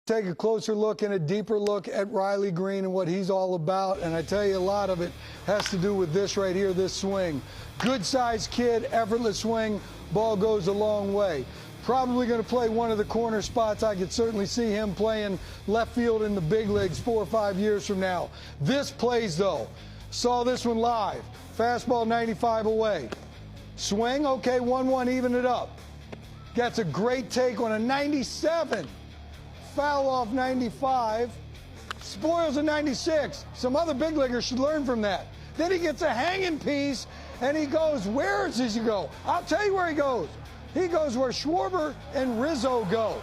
Take a closer look and a deeper look at Riley Greene and what he's all about, and I tell you, a lot of it has to do with this right here, this swing. Good-sized kid, effortless swing, ball goes a long way. Probably going to play one of the corner spots. I could certainly see him playing left field in the big leagues 4 or 5 years from now. This plays, though. Saw this one live. Fastball 95 away. Swing, okay, 1-1, even it up. Gets a great take on a 97. Foul off 95, spoils a 96. Some other big leaguers should learn from that. Then he gets a hanging piece, and he goes, where does he go? I'll tell you where he goes. He goes where Schwarber and Rizzo go.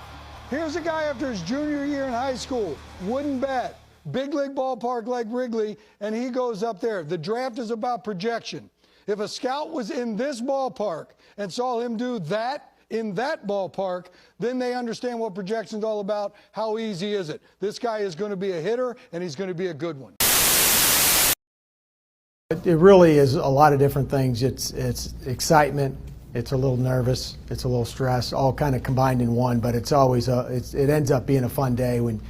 Here's a guy after his junior year in high school, wooden bat, big league ballpark like Wrigley, and he goes up there. The draft is about projection. If a scout was in this ballpark and saw him do that, in that ballpark, then they understand what projection's all about. How easy is it? This guy is going to be a hitter, and he's going to be a good one. It really is a lot of different things. It's excitement, it's a little nervous, it's a little stress, all kind of combined in one. But it's always it ends up being a fun day when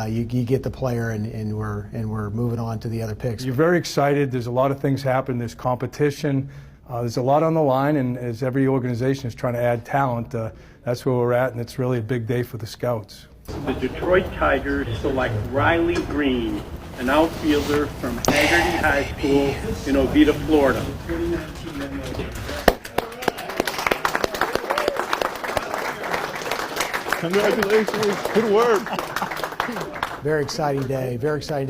you get the player and we're moving on to the other picks. You're very excited. There's a lot of things happen. There's competition. There's a lot on the line, and as every organization is trying to add talent, that's where we're at, and it's really a big day for the scouts. The Detroit Tigers select Riley Greene, an outfielder from Haggerty High School in Oviedo, Florida. Congratulations, good work. Very exciting day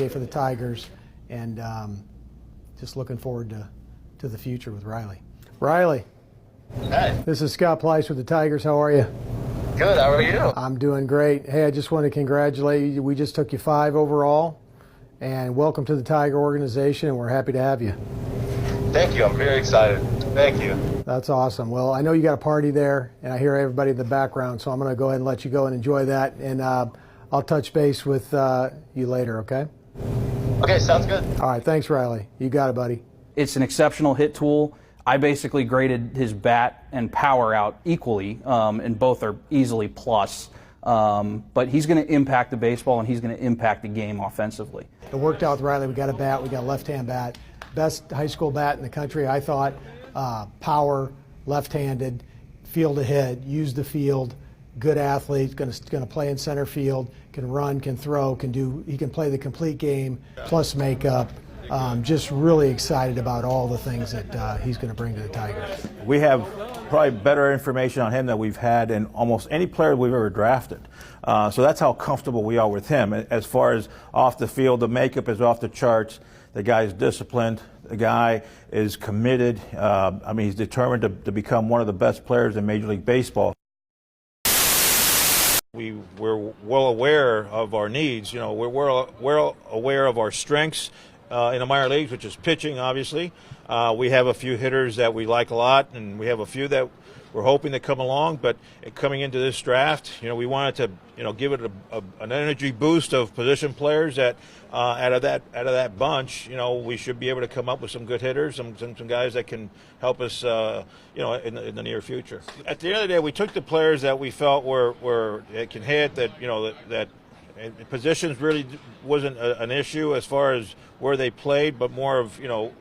for the Tigers, and just looking forward to the future with Riley. Riley. Hey. This is Scott Pleiss with the Tigers. How are you? Good. How are you? I'm doing great. Hey, I just want to congratulate you. We just took you 5 overall, and welcome to the Tiger organization, and we're happy to have you. Thank you. I'm very excited. Thank you. That's awesome. Well, I know you got a party there, and I hear everybody in the background, so I'm going to go ahead and let you go and enjoy that, and I'll touch base with you later, okay? Okay, sounds good. All right, thanks, Riley. You got it, buddy. It's an exceptional hit tool. I basically graded his bat and power out equally, and both are easily plus. But he's going to impact the baseball, and he's going to impact the game offensively. It worked out with Riley. We got a bat. We got a left-hand bat. Best high school bat in the country, I thought. Power, left-handed, field ahead, use the field. Good athlete, going to play in center field, can run, can throw, he can play the complete game, plus makeup. Just really excited about all the things that he's going to bring to the Tigers. We have probably better information on him than we've had in almost any player we've ever drafted. So that's how comfortable we are with him. As far as off the field, the makeup is off the charts. The guy's disciplined. The guy is committed. I mean, he's determined to become one of the best players in Major League Baseball. We're well aware of our needs. You know, we're well aware of our strengths in the minor leagues, which is pitching, obviously. We have a few hitters that we like a lot, and we have a few that we're hoping to come along. But coming into this draft, you know, we wanted to, you know, give it an energy boost of position players that out of that bunch, you know, we should be able to come up with some good hitters, some guys that can help us, you know, in the near future. At the end of the day, we took the players that we felt were can hit, that, you know, that positions really wasn't an issue as far as where they played, but more of, you know,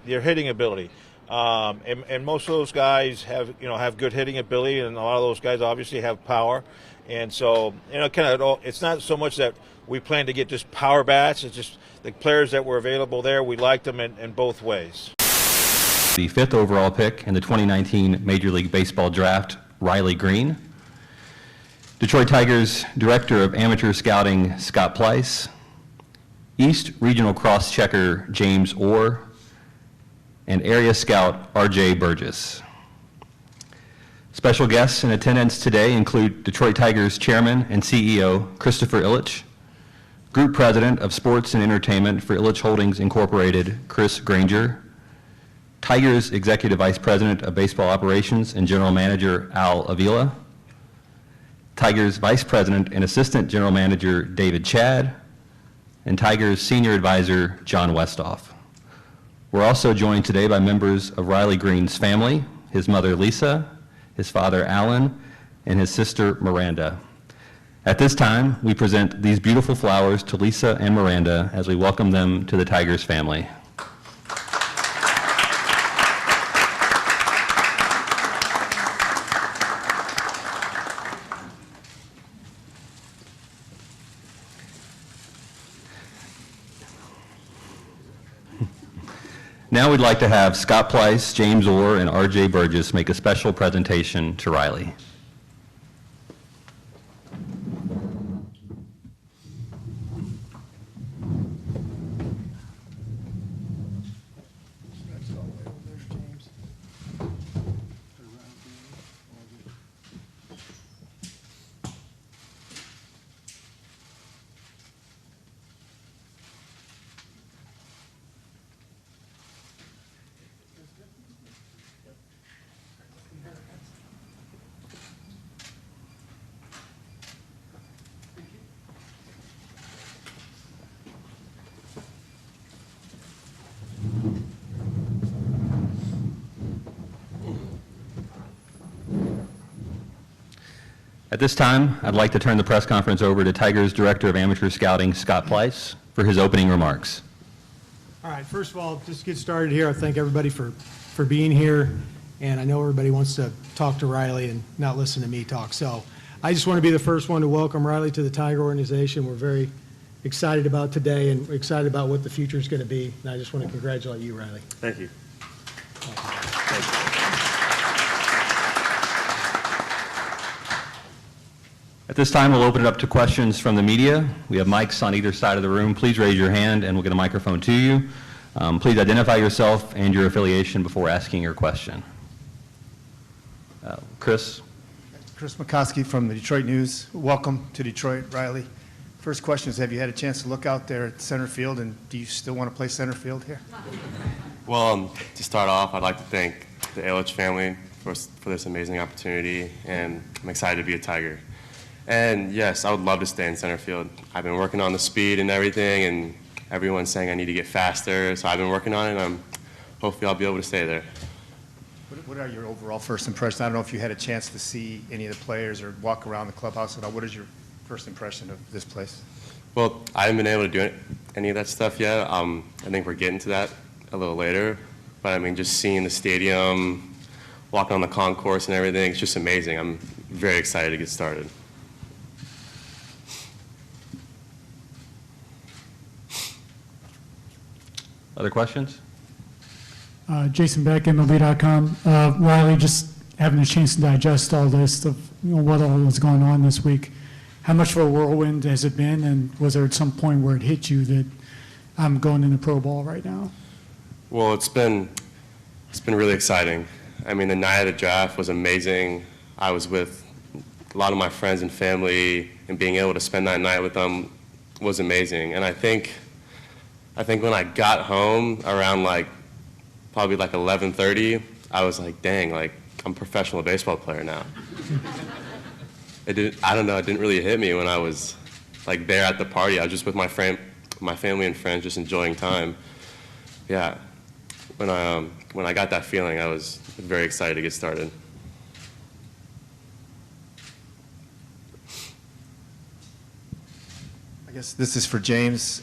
their hitting ability. And most of those guys have good hitting ability, and a lot of those guys obviously have power. And so, you know, it's not so much that we plan to get just power bats. It's just the players that were available there. We liked them in both ways. The 5th overall pick in the 2019 Major League Baseball Draft, Riley Greene. Detroit Tigers Director of Amateur Scouting, Scott Pleiss. East Regional Cross-Checker, James Orr. And Area Scout, R.J. Burgess. Special guests in attendance today include Detroit Tigers Chairman and CEO Christopher Ilitch, Group President of Sports and Entertainment for Ilitch Holdings Incorporated, Chris Granger, Tigers Executive Vice President of Baseball Operations and General Manager Al Avila, Tigers Vice President and Assistant General Manager David Chad, and Tigers Senior Advisor John Westhoff. We're also joined today by members of Riley Greene's family, his mother Lisa, his father Alan, and his sister Miranda. At this time, we present these beautiful flowers to Lisa and Miranda as we welcome them to the Tigers family. Now we'd like to have Scott Pleiss, James Orr, and R.J. Burgess make a special presentation to Riley. At this time, I'd like to turn the press conference over to Tigers Director of Amateur Scouting, Scott Pleiss, for his opening remarks. All right, first of all, just to get started here, I thank everybody for being here, and I know everybody wants to talk to Riley and not listen to me talk, so I just want to be the first one to welcome Riley to the Tiger organization. We're very excited about today and excited about what the future is going to be, and I just want to congratulate you, Riley. Thank you. At this time, we'll open it up to questions from the media. We have mics on either side of the room. Please raise your hand and we'll get a microphone to you. Please identify yourself and your affiliation before asking your question. Chris? Chris McCoskey from the Detroit News. Welcome to Detroit, Riley. First question is, have you had a chance to look out there at center field, and do you still want to play center field here? Well, to start off, I'd like to thank the Ilitch family for this amazing opportunity, and I'm excited to be a Tiger. And yes, I would love to stay in center field. I've been working on the speed and everything, and everyone's saying I need to get faster, so I've been working on it, and hopefully I'll be able to stay there. What are your overall first impressions? I don't know if you had a chance to see any of the players or walk around the clubhouse at all. What is your first impression of this place? Well, I haven't been able to do any of that stuff yet. I think we're getting to that a little later, but I mean, just seeing the stadium, walking on the concourse and everything, it's just amazing. I'm very excited to get started. Other questions? Jason Beck, MLB.com. Riley, just having a chance to digest all this, of what all was going on this week, how much of a whirlwind has it been, and was there at some point where it hit you that I'm going into pro ball right now? Well, it's been really exciting. I mean, the night of the draft was amazing. I was with a lot of my friends and family, and being able to spend that night with them was amazing. And I think when I got home around probably 11:30, I was like, dang, I'm a professional baseball player now. I don't know, it didn't really hit me when I was there at the party. I was just with my family and friends, just enjoying time. Yeah, when I got that feeling, I was very excited to get started. I guess this is for James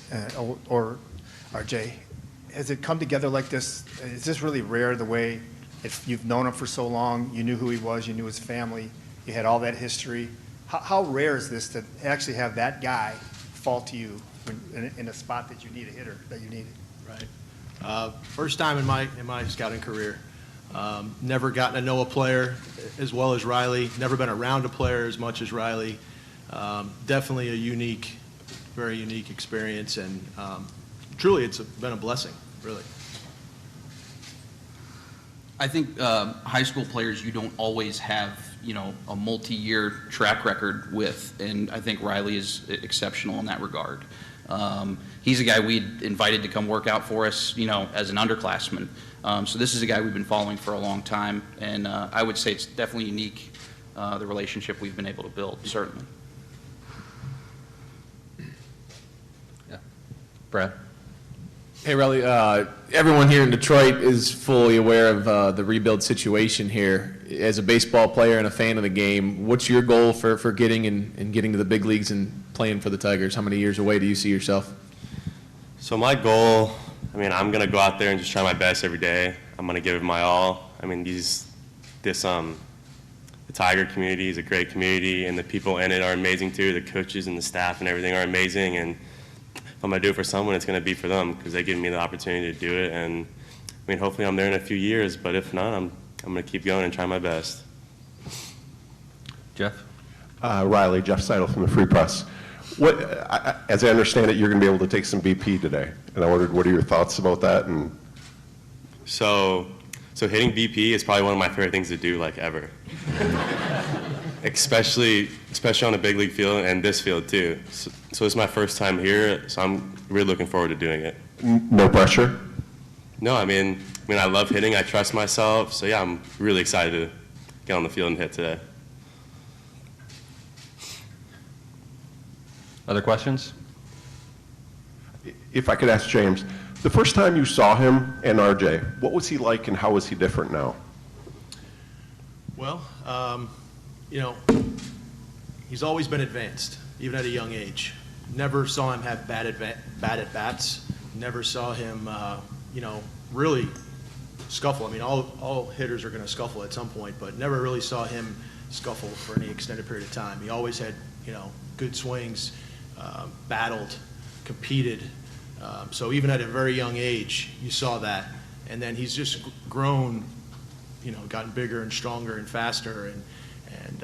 or RJ. Has it come together like this? Is this really rare, the way, if you've known him for so long, you knew who he was, you knew his family, you had all that history? How rare is this to actually have that guy fall to you in a spot that you need a hitter that you needed? Right. First time in my scouting career. Never gotten to know a player as well as Riley. Never been around a player as much as Riley. Definitely a very unique experience, and truly it's been a blessing, really. I think high school players you don't always have, a multi-year track record with, and I think Riley is exceptional in that regard. He's a guy we invited to come work out for us, as an underclassman. So this is a guy we've been following for a long time, and I would say it's definitely unique, the relationship we've been able to build, certainly. Yeah. Brad? Hey, Riley. Everyone here in Detroit is fully aware of the rebuild situation here. As a baseball player and a fan of the game, what's your goal for getting and getting to the big leagues and playing for the Tigers? How many years away do you see yourself? So my goal, I mean, I'm going to go out there and just try my best every day. I'm going to give it my all. I mean, the Tiger community is a great community, and the people in it are amazing too. The coaches and the staff and everything are amazing, and if I'm going to do it for someone, it's going to be for them because they give me the opportunity to do it. And I mean, hopefully I'm there in a few years, but if not, I'm going to keep going and try my best. Jeff? Riley, Jeff Seidel from the Free Press. As I understand it, you're going to be able to take some BP today, and I wondered what are your thoughts about that? And So hitting BP is probably one of my favorite things to do, like ever. especially on a big league field and this field too. So it's my first time here, so I'm really looking forward to doing it. No pressure? No, I mean I love hitting. I trust myself. So yeah, I'm really excited to get on the field and hit today. Other questions? If I could ask James, the first time you saw him and RJ, what was he like and how is he different now? Well, he's always been advanced, even at a young age. Never saw him have bad at bats. Never saw him, really scuffle. I mean, all hitters are going to scuffle at some point, but never really saw him scuffle for any extended period of time. He always had, good swings, battled, competed. So even at a very young age, you saw that. And then he's just grown, gotten bigger and stronger and faster, and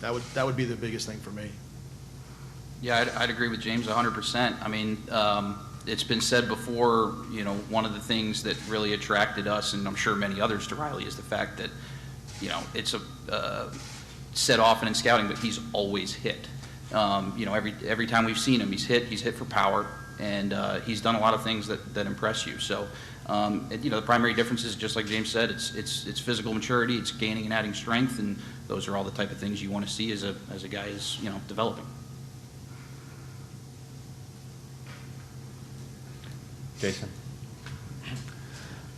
that would be the biggest thing for me. Yeah, I'd agree with James 100%. I mean, it's been said before, one of the things that really attracted us, and I'm sure many others, to Riley, is the fact that, it's said often in scouting, but he's always hit. Every time we've seen him, he's hit for power, and he's done a lot of things that impress you. So, the primary difference is, just like James said, it's physical maturity, it's gaining and adding strength, and those are all the type of things you want to see as a guy is developing. Jason?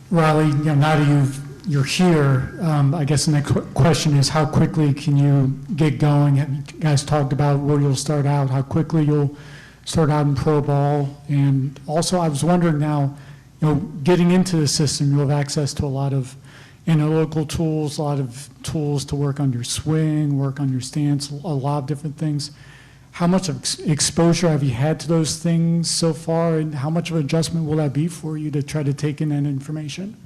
Riley, now that you're here, I guess the next question is how quickly can you get going? Have you guys talked about where you'll start out, how quickly you'll start out in pro ball? And also I was wondering now, getting into the system, you'll have access to a lot of analytical tools, a lot of tools to work on your swing, work on your stance, a lot of different things. How much of exposure have you had to those things so far, and how much of an adjustment will that be for you to try to take in that information?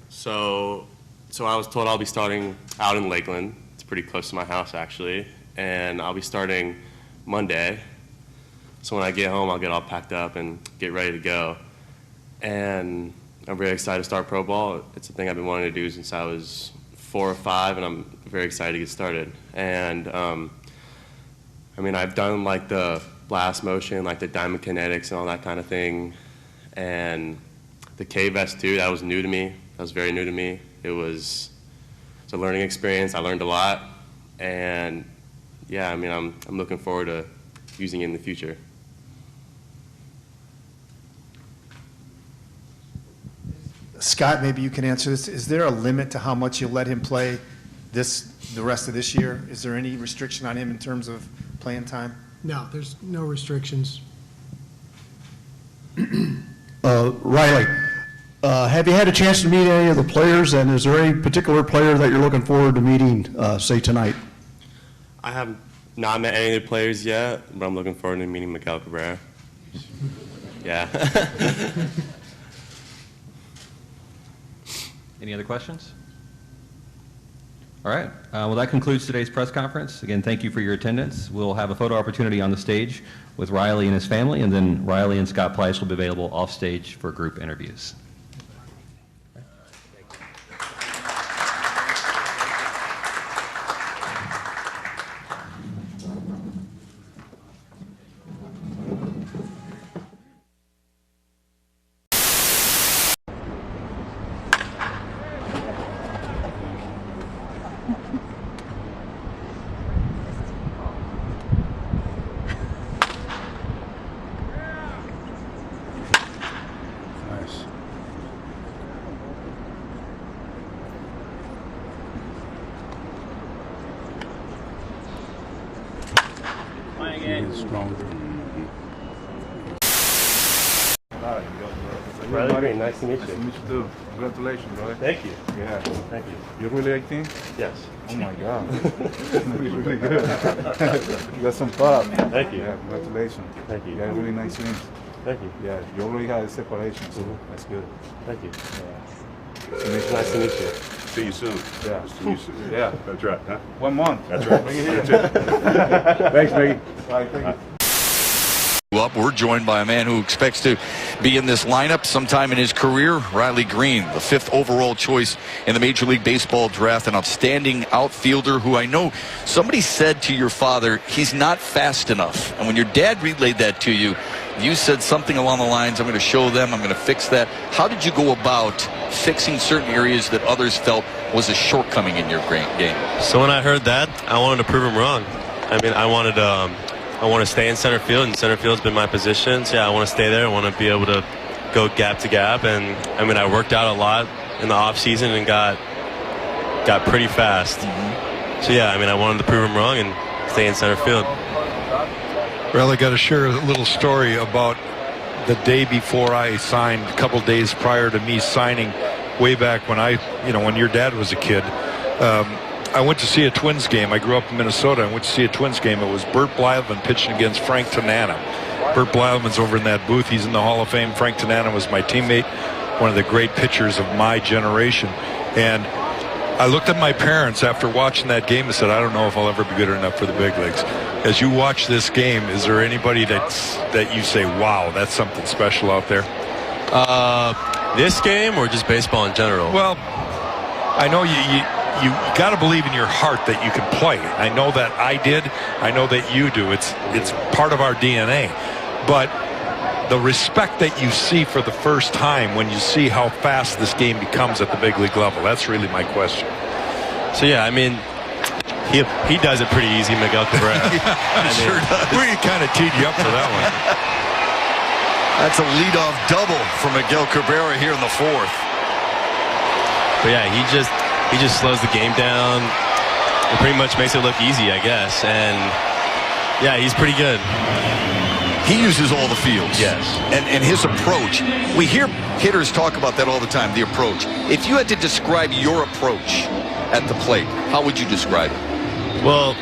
So I was told I'll be starting out in Lakeland. It's pretty close to my house, actually, and I'll be starting Monday. So when I get home, I'll get all packed up and get ready to go. And I'm very excited to start pro ball. It's a thing I've been wanting to do since I was 4 or 5, and I'm very excited to get started. And I've done like the blast motion, like the diamond kinetics and all that kind of thing. And the K-vest too, that was new to me. That was very new to me. It's a learning experience. I learned a lot. And yeah, I'm looking forward to using it in the future. Scott, maybe you can answer this. Is there a limit to how much you'll let him play the rest of this year? Is there any restriction on him in terms of playing time? No, there's no restrictions. Riley, have you had a chance to meet any of the players, and is there any particular player that you're looking forward to meeting, say, tonight? I have not met any of the players yet, but I'm looking forward to meeting Miguel Cabrera. Yeah. Any other questions? All right. Well, that concludes today's press conference. Again, thank you for your attendance. We'll have a photo opportunity on the stage with Riley and his family, and then Riley and Scott Pleiss will be available off stage for group interviews. He's strong. Riley Greene, nice to meet you. Nice to meet you too. Congratulations, brother. Thank you. Yeah. Thank you. You really like team? Yes. Oh my God. Really good. You got some thought. Thank you. Yeah, congratulations. Thank you. You got really nice swings. Thank you. Yeah, you already had a separation, so that's good. Thank you. Yeah. Nice to meet you. See you soon. Yeah. See you soon. Yeah. That's right, huh? 1 month. That's right. Bring it here. Thanks, Maggie. All right, thank you. Up, we're joined by a man who expects to be in this lineup sometime in his career, Riley Greene, the 5th overall choice in the Major League Baseball draft, an outstanding outfielder who I know somebody said to your father, he's not fast enough. And when your dad relayed that to you, you said something along the lines, I'm going to show them, I'm going to fix that. How did you go about fixing certain areas that others felt was a shortcoming in your game? So when I heard that, I wanted to prove him wrong. I mean, I want to stay in center field, and center field's been my position. So yeah, I want to stay there. I want to be able to go gap to gap, and I mean, I worked out a lot in the off season and got pretty fast. So yeah, I mean, I wanted to prove him wrong and stay in center field. Riley, got to share a little story about the day before I signed, a couple days prior to me signing, way back when when your dad was a kid. I went to see a Twins game. I grew up in Minnesota. I went to see a Twins game. It was Bert Blyleman pitching against Frank Tanana. Bert Blyleman's over in that booth. He's in the Hall of Fame. Frank Tanana was my teammate, one of the great pitchers of my generation. And I looked at my parents after watching that game and said, I don't know if I'll ever be good enough for the big leagues. As you watch this game, is there anybody that you say, wow, that's something special out there? This game or just baseball in general? Well, I know you got to believe in your heart that you can play. I know that I did. I know that you do. It's part of our DNA. But the respect that you see for the first time when you see how fast this game becomes at the big league level, that's really my question. So yeah, I mean, he does it pretty easy, Miguel Cabrera. Sure does. We kind of teed you up for that one. That's a leadoff double for Miguel Cabrera here in the 4th. But yeah, he just slows the game down. It pretty much makes it look easy, I guess. And yeah, he's pretty good. He uses all the fields. Yes. And his approach, we hear hitters talk about that all the time, the approach. If you had to describe your approach at the plate, how would you describe it? Well,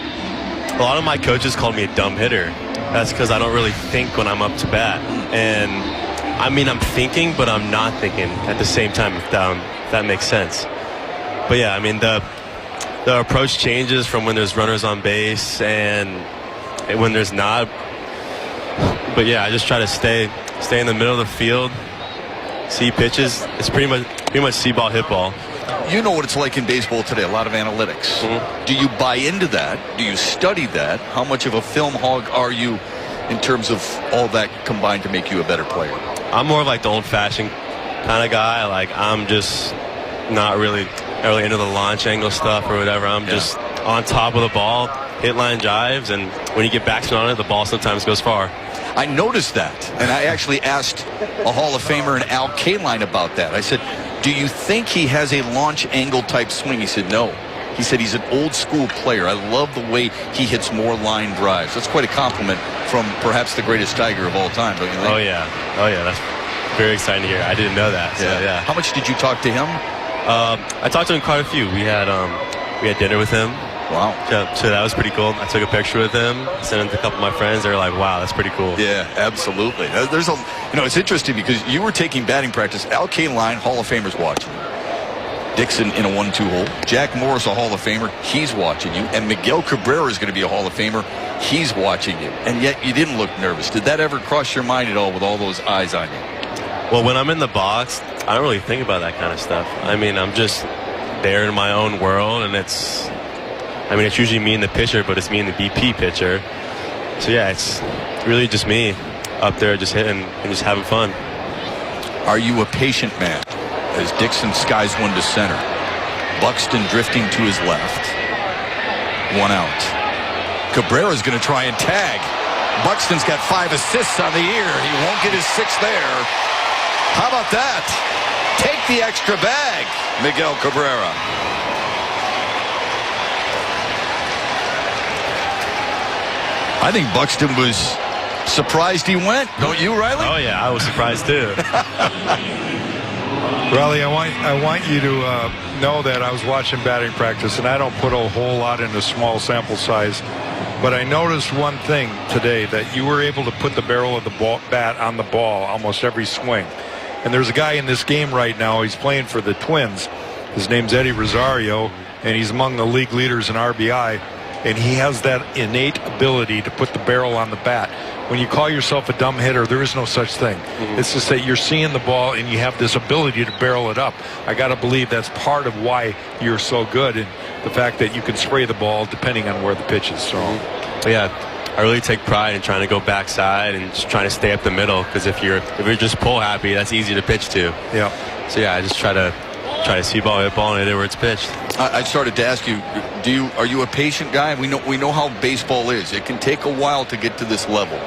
a lot of my coaches called me a dumb hitter. That's because I don't really think when I'm up to bat. And I mean, I'm thinking, but I'm not thinking at the same time, if that makes sense. But yeah, I mean, the approach changes from when there's runners on base and when there's not. But yeah, I just try to stay in the middle of the field, see pitches. It's pretty much see ball, hit ball. You know what it's like in baseball today, a lot of analytics. Do you buy into that? Do you study that? How much of a film hog are you in terms of all that combined to make you a better player? I'm more like the old-fashioned kind of guy. Like, I'm just not really into the launch angle stuff or whatever. I'm just on top of the ball, hit line drives, and when you get backspin on it, the ball sometimes goes far. I noticed that, and I actually asked a Hall of Famer in Al Kaline about that. I said, do you think he has a launch angle type swing? He said, no. He said he's an old school player. I love the way he hits more line drives. That's quite a compliment from perhaps the greatest Tiger of all time, don't you think? Oh yeah, that's very exciting to hear. I didn't know that. So, yeah. How much did you talk to him? I talked to him quite a few. We had dinner with him. Wow. So that was pretty cool. I took a picture with him, sent it to a couple of my friends. They were like, wow, that's pretty cool. Yeah, absolutely. There's it's interesting because you were taking batting practice. Al Kaline, Hall of Famers watching. Dixon in a 1-2 hole. Jack Morris, a Hall of Famer. He's watching you. And Miguel Cabrera is going to be a Hall of Famer. He's watching you. And yet you didn't look nervous. Did that ever cross your mind at all with all those eyes on you? Well, when I'm in the box, I don't really think about that kind of stuff. I mean, I'm just there in my own world, and it's usually me and the pitcher, but it's me and the BP pitcher. So yeah, it's really just me up there just hitting and just having fun. Are you a patient man? As Dixon skies one to center. Buxton drifting to his left. 1 out. Cabrera's going to try and tag. Buxton's got 5 assists on the year. He won't get his 6th there. How about that? Take the extra bag, Miguel Cabrera. I think Buxton was surprised he went. Don't you, Riley? Oh, yeah, I was surprised, too. Riley, I want you to know that I was watching batting practice, and I don't put a whole lot into small sample size. But I noticed one thing today, that you were able to put the barrel of the bat on the ball almost every swing. And there's a guy in this game right now, he's playing for the Twins. His name's Eddie Rosario, and he's among the league leaders in RBI. And he has that innate ability to put the barrel on the bat. When you call yourself a dumb hitter, there is no such thing. It's just that you're seeing the ball and you have this ability to barrel it up. I got to believe that's part of why you're so good, and the fact that you can spray the ball depending on where the pitch is thrown. Yeah, I really take pride in trying to go backside and just trying to stay up the middle, because if you're just pull happy, that's easy to pitch to. Yeah. So yeah, I just try to see ball, hit ball, and hit it where it's pitched. I started to ask you, are you a patient guy? We know how baseball is. It can take a while to get to this level.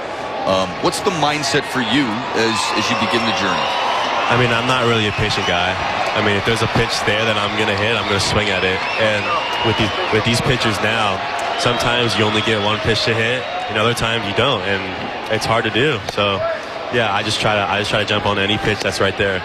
What's the mindset for you as you begin the journey? I mean, I'm not really a patient guy. I mean, if there's a pitch there that I'm gonna hit, I'm gonna swing at it. And with these pitchers now, sometimes you only get one pitch to hit, and other times you don't, and it's hard to do. So yeah, I just try to jump on any pitch that's right there.